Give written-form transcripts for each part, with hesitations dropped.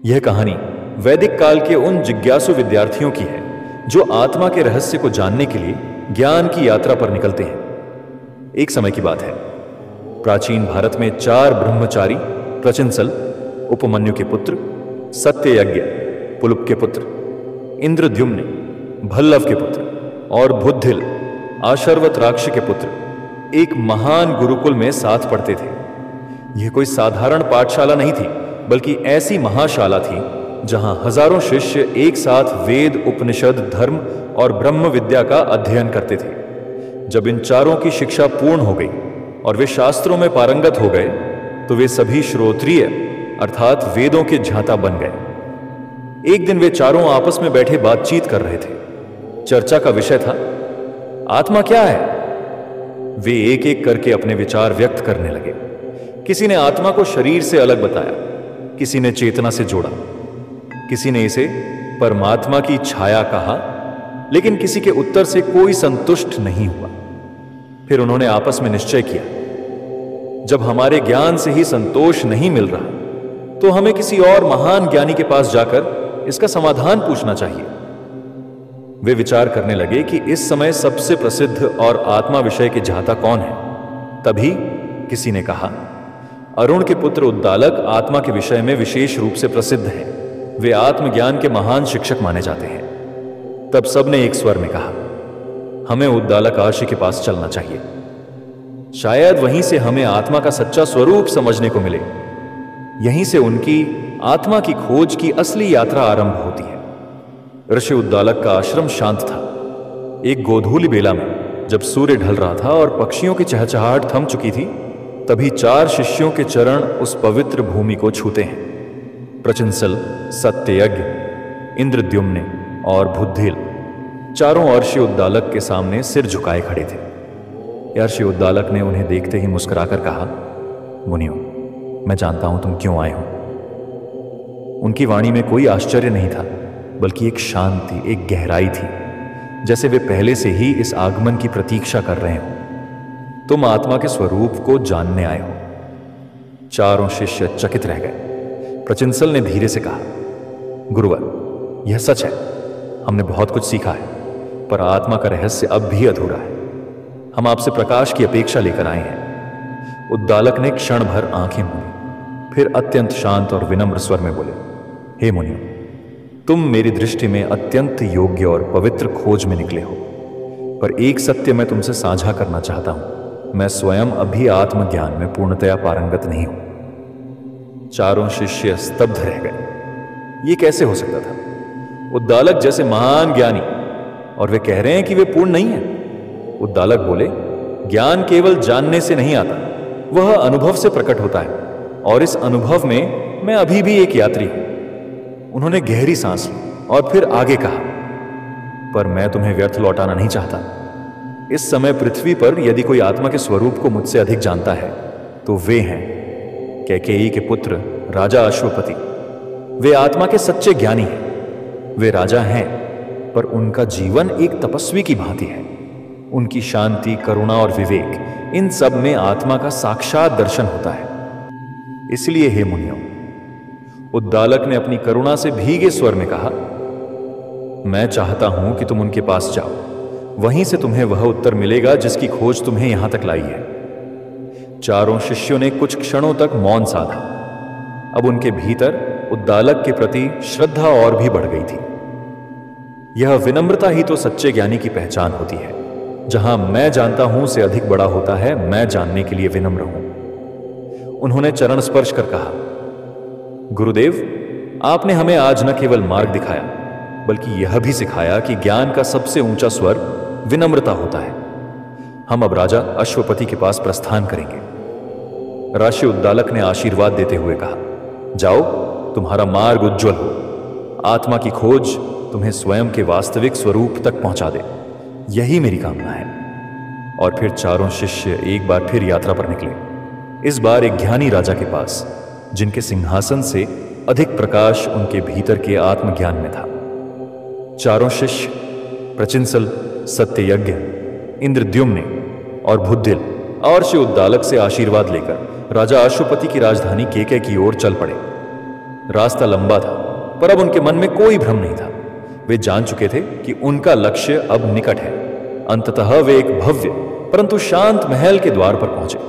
यह कहानी वैदिक काल के उन जिज्ञासु विद्यार्थियों की है जो आत्मा के रहस्य को जानने के लिए ज्ञान की यात्रा पर निकलते हैं। एक समय की बात है, प्राचीन भारत में 4 ब्रह्मचारी प्रचिंसल, उपमन्यु के पुत्र, सत्ययज्ञ, पुलुप के पुत्र, इंद्रद्युम्न, भल्लव के पुत्र और बुद्धिल, आशर्वत्राक्ष के पुत्र एक महान गुरुकुल में साथ पढ़ते थे। यह कोई साधारण पाठशाला नहीं थी, बल्कि ऐसी महाशाला थी जहां हजारों शिष्य एक साथ वेद, उपनिषद, धर्म और ब्रह्म विद्या का अध्ययन करते थे। जब इन चारों की शिक्षा पूर्ण हो गई और वे शास्त्रों में पारंगत हो गए तो वे सभी श्रोत्रिय अर्थात वेदों के ज्ञाता बन गए। एक दिन वे चारों आपस में बैठे बातचीत कर रहे थे। चर्चा का विषय था आत्मा क्या है। वे एक एक करके अपने विचार व्यक्त करने लगे। किसी ने आत्मा को शरीर से अलग बताया, किसी ने चेतना से जोड़ा, किसी ने इसे परमात्मा की छाया कहा, लेकिन किसी के उत्तर से कोई संतुष्ट नहीं हुआ। फिर उन्होंने आपस में निश्चय किया, जब हमारे ज्ञान से ही संतोष नहीं मिल रहा तो हमें किसी और महान ज्ञानी के पास जाकर इसका समाधान पूछना चाहिए। वे विचार करने लगे कि इस समय सबसे प्रसिद्ध और आत्मा विषय के ज्ञाता कौन है। तभी किसी ने कहा, अरुण के पुत्र उद्दालक आत्मा के विषय में विशेष रूप से प्रसिद्ध हैं। वे आत्मज्ञान के महान शिक्षक माने जाते हैं। तब सबने एक स्वर में कहा, हमें उद्दालक आशी के पास चलना चाहिए। शायद वहीं से हमें आत्मा का सच्चा स्वरूप समझने को मिले। यहीं से उनकी आत्मा की खोज की असली यात्रा आरंभ होती है। ऋषि उद्दालक का आश्रम शांत था। एक गोधूली बेला में जब सूर्य ढल रहा था और पक्षियों की चहचहाहट थम चुकी थी, तभी 4 शिष्यों के चरण उस पवित्र भूमि को छूते हैं। प्रचिंसल, सत्ययज्ञ, इंद्रद्युम्न और बुद्धिल चारों अर्षि उद्दालक के सामने सिर झुकाए खड़े थे। अर्षि उद्दालक ने उन्हें देखते ही मुस्कुराकर कहा, मुनियों, मैं जानता हूं तुम क्यों आए हो। उनकी वाणी में कोई आश्चर्य नहीं था, बल्कि एक शांति, एक गहराई थी, जैसे वे पहले से ही इस आगमन की प्रतीक्षा कर रहे हो। तुम आत्मा के स्वरूप को जानने आए हो। चारों शिष्य चकित रह गए। प्रचिंसल ने धीरे से कहा, गुरुवर, यह सच है, हमने बहुत कुछ सीखा है, पर आत्मा का रहस्य अब भी अधूरा है। हम आपसे प्रकाश की अपेक्षा लेकर आए हैं। उद्दालक ने क्षण भर आंखें मूंदी, फिर अत्यंत शांत और विनम्र स्वर में बोले, हे मुनियों, तुम मेरी दृष्टि में अत्यंत योग्य और पवित्र खोज में निकले हो, पर एक सत्य मैं तुमसे साझा करना चाहता हूं। मैं स्वयं अभी आत्मज्ञान में पूर्णतया पारंगत नहीं हूं। चारों शिष्य स्तब्ध रह गए। ये कैसे हो सकता था? उद्दालक जैसे महान ज्ञानी, और वे कह रहे हैं कि वे पूर्ण नहीं है। उद्दालक बोले, ज्ञान केवल जानने से नहीं आता, वह अनुभव से प्रकट होता है, और इस अनुभव में मैं अभी भी एक यात्री हूं। उन्होंने गहरी सांस ली और फिर आगे कहा, पर मैं तुम्हें व्यर्थ लौटाना नहीं चाहता। इस समय पृथ्वी पर यदि कोई आत्मा के स्वरूप को मुझसे अधिक जानता है तो वे हैं कैकेयी के पुत्र राजा अश्वपति। वे आत्मा के सच्चे ज्ञानी हैं। वे राजा हैं, पर उनका जीवन एक तपस्वी की भांति है। उनकी शांति, करुणा और विवेक, इन सब में आत्मा का साक्षात दर्शन होता है। इसलिए हे मुनियों, उद्दालक ने अपनी करुणा से भीगे स्वर में कहा, मैं चाहता हूं कि तुम उनके पास जाओ। वहीं से तुम्हें वह उत्तर मिलेगा जिसकी खोज तुम्हें यहां तक लाई है। चारों शिष्यों ने कुछ क्षणों तक मौन साधा। अब उनके भीतर उद्दालक के प्रति श्रद्धा और भी बढ़ गई थी। यह विनम्रता ही तो सच्चे ज्ञानी की पहचान होती है। जहां मैं जानता हूं से अधिक बड़ा होता है मैं जानने के लिए विनम्र हूं। उन्होंने चरण स्पर्श कर कहा, गुरुदेव, आपने हमें आज न केवल मार्ग दिखाया, बल्कि यह भी सिखाया कि ज्ञान का सबसे ऊंचा स्वर विनम्रता होता है। हम अब राजा अश्वपति के पास प्रस्थान करेंगे। ऋषि उद्दालक ने आशीर्वाद देते हुए कहा, जाओ, तुम्हारा मार्ग उज्जवल हो। आत्मा की खोज तुम्हें स्वयं के वास्तविक स्वरूप तक पहुंचा दे, यही मेरी कामना है। और फिर चारों शिष्य एक बार फिर यात्रा पर निकले। इस बार एक ज्ञानी राजा के पास, जिनके सिंहासन से अधिक प्रकाश उनके भीतर के आत्मज्ञान में था। चारों शिष्य प्रचिंसल, सत्ययज्ञ, इंद्रद्युम्न और बुद्धिल अर्षि उद्दालक से आशीर्वाद लेकर राजा अश्वपति की राजधानी केकय की ओर चल पड़े। रास्ता लंबा था, पर अब उनके मन में कोई भ्रम नहीं था। वे जान चुके थे कि उनका लक्ष्य अब निकट है। अंततः वे एक भव्य परंतु शांत महल के द्वार पर पहुंचे।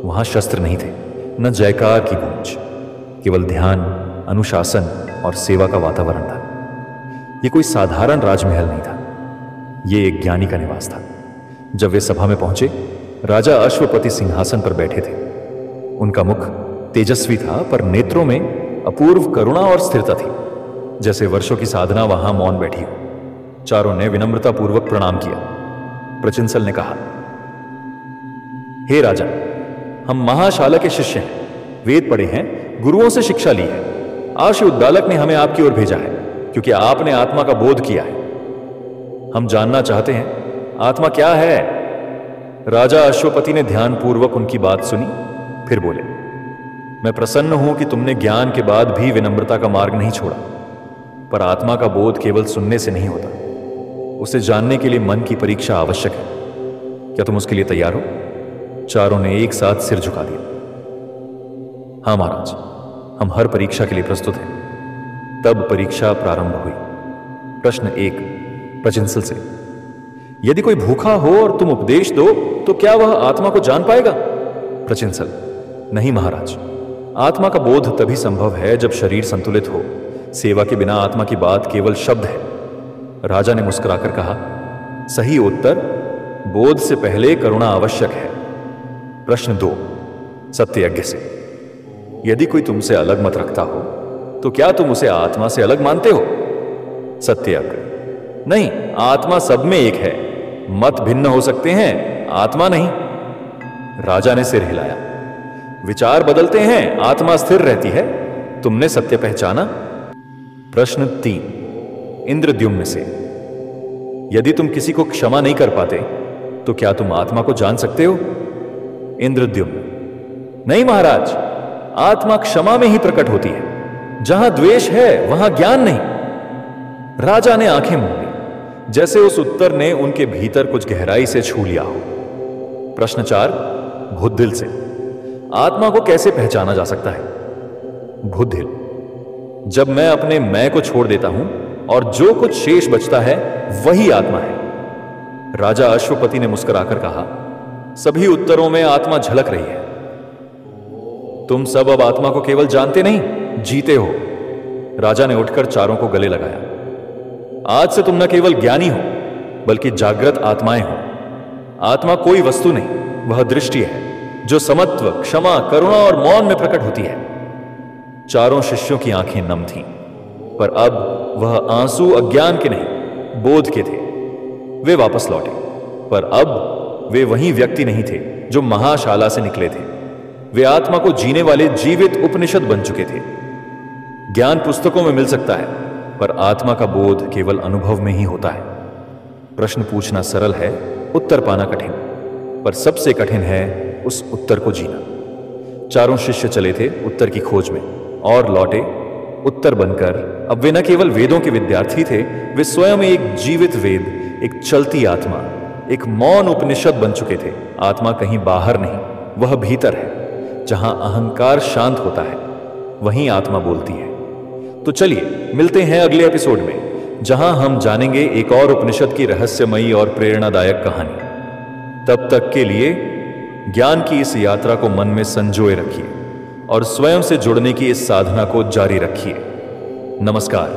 वहां शस्त्र नहीं थे, न जयकार की गूंज, केवल ध्यान, अनुशासन और सेवा का वातावरण था। यह कोई साधारण राजमहल नहीं था, यह एक ज्ञानी का निवास था। जब वे सभा में पहुंचे, राजा अश्वपति सिंहासन पर बैठे थे। उनका मुख तेजस्वी था, पर नेत्रों में अपूर्व करुणा और स्थिरता थी, जैसे वर्षों की साधना वहां मौन बैठी हो। चारों ने विनम्रता पूर्वक प्रणाम किया। प्रचिंसल ने कहा, हे राजा, हम महाशाला के शिष्य हैं, वेद पढ़े हैं, गुरुओं से शिक्षा ली है। आशु उद्दालक ने हमें आपकी ओर भेजा है, क्योंकि आपने आत्मा का बोध किया है। हम जानना चाहते हैं, आत्मा क्या है? राजा अश्वपति ने ध्यानपूर्वक उनकी बात सुनी, फिर बोले, मैं प्रसन्न हूं कि तुमने ज्ञान के बाद भी विनम्रता का मार्ग नहीं छोड़ा। पर आत्मा का बोध केवल सुनने से नहीं होता, उसे जानने के लिए मन की परीक्षा आवश्यक है। क्या तुम उसके लिए तैयार हो? चारों ने एक साथ सिर झुका दिया। हां महाराज, हम हर परीक्षा के लिए प्रस्तुत हैं। तब परीक्षा प्रारंभ हुई। प्रश्न 1 प्रचिंसल से, यदि कोई भूखा हो और तुम उपदेश दो तो क्या वह आत्मा को जान पाएगा? प्रचिंसल, नहीं महाराज, आत्मा का बोध तभी संभव है जब शरीर संतुलित हो। सेवा के बिना आत्मा की बात केवल शब्द है। राजा ने मुस्कुराकर कहा, सही उत्तर, बोध से पहले करुणा आवश्यक है। प्रश्न 2 सत्ययज्ञ से, यदि कोई तुमसे अलग मत रखता हो तो क्या तुम उसे आत्मा से अलग मानते हो? सत्ययज्ञ, नहीं, आत्मा सब में एक है। मत भिन्न हो सकते हैं, आत्मा नहीं। राजा ने सिर हिलाया। विचार बदलते हैं, आत्मा स्थिर रहती है। तुमने सत्य पहचाना? प्रश्न 3 इंद्रद्युम्न से, यदि तुम किसी को क्षमा नहीं कर पाते तो क्या तुम आत्मा को जान सकते हो? इंद्रद्युम्न, नहीं महाराज, आत्मा क्षमा में ही प्रकट होती है। जहां द्वेष है वहां ज्ञान नहीं। राजा ने आंखें मूंदी, जैसे उस उत्तर ने उनके भीतर कुछ गहराई से छू लिया हो। प्रश्न 4 बुद्धिल से, आत्मा को कैसे पहचाना जा सकता है? बुद्धिल, जब मैं अपने मैं को छोड़ देता हूं और जो कुछ शेष बचता है वही आत्मा है। राजा अश्वपति ने मुस्कुराकर कहा, सभी उत्तरों में आत्मा झलक रही है। तुम सब अब आत्मा को केवल जानते नहीं, जीते हो। राजा ने उठकर चारों को गले लगाया। आज से तुम न केवल ज्ञानी हो बल्कि जागृत आत्माएं हो। आत्मा कोई वस्तु नहीं, वह दृष्टि है जो समत्व, क्षमा, करुणा और मौन में प्रकट होती है। चारों शिष्यों की आंखें नम थीं, पर अब वह आंसू अज्ञान के नहीं, बोध के थे। वे वापस लौटे, पर अब वे वही व्यक्ति नहीं थे जो महाशाला से निकले थे। वे आत्मा को जीने वाले जीवित उपनिषद बन चुके थे। ज्ञान पुस्तकों में मिल सकता है, पर आत्मा का बोध केवल अनुभव में ही होता है। प्रश्न पूछना सरल है, उत्तर पाना कठिन, पर सबसे कठिन है उस उत्तर को जीना। चारों शिष्य चले थे उत्तर की खोज में और लौटे उत्तर बनकर। अब वे न केवल वेदों के विद्यार्थी थे, वे स्वयं एक जीवित वेद, एक चलती आत्मा, एक मौन उपनिषद बन चुके थे। आत्मा कहीं बाहर नहीं, वह भीतर है। जहां अहंकार शांत होता है वहीं आत्मा बोलती है। तो चलिए मिलते हैं अगले एपिसोड में, जहां हम जानेंगे एक और उपनिषद की रहस्यमयी और प्रेरणादायक कहानी। तब तक के लिए ज्ञान की इस यात्रा को मन में संजोए रखिए और स्वयं से जुड़ने की इस साधना को जारी रखिए। नमस्कार।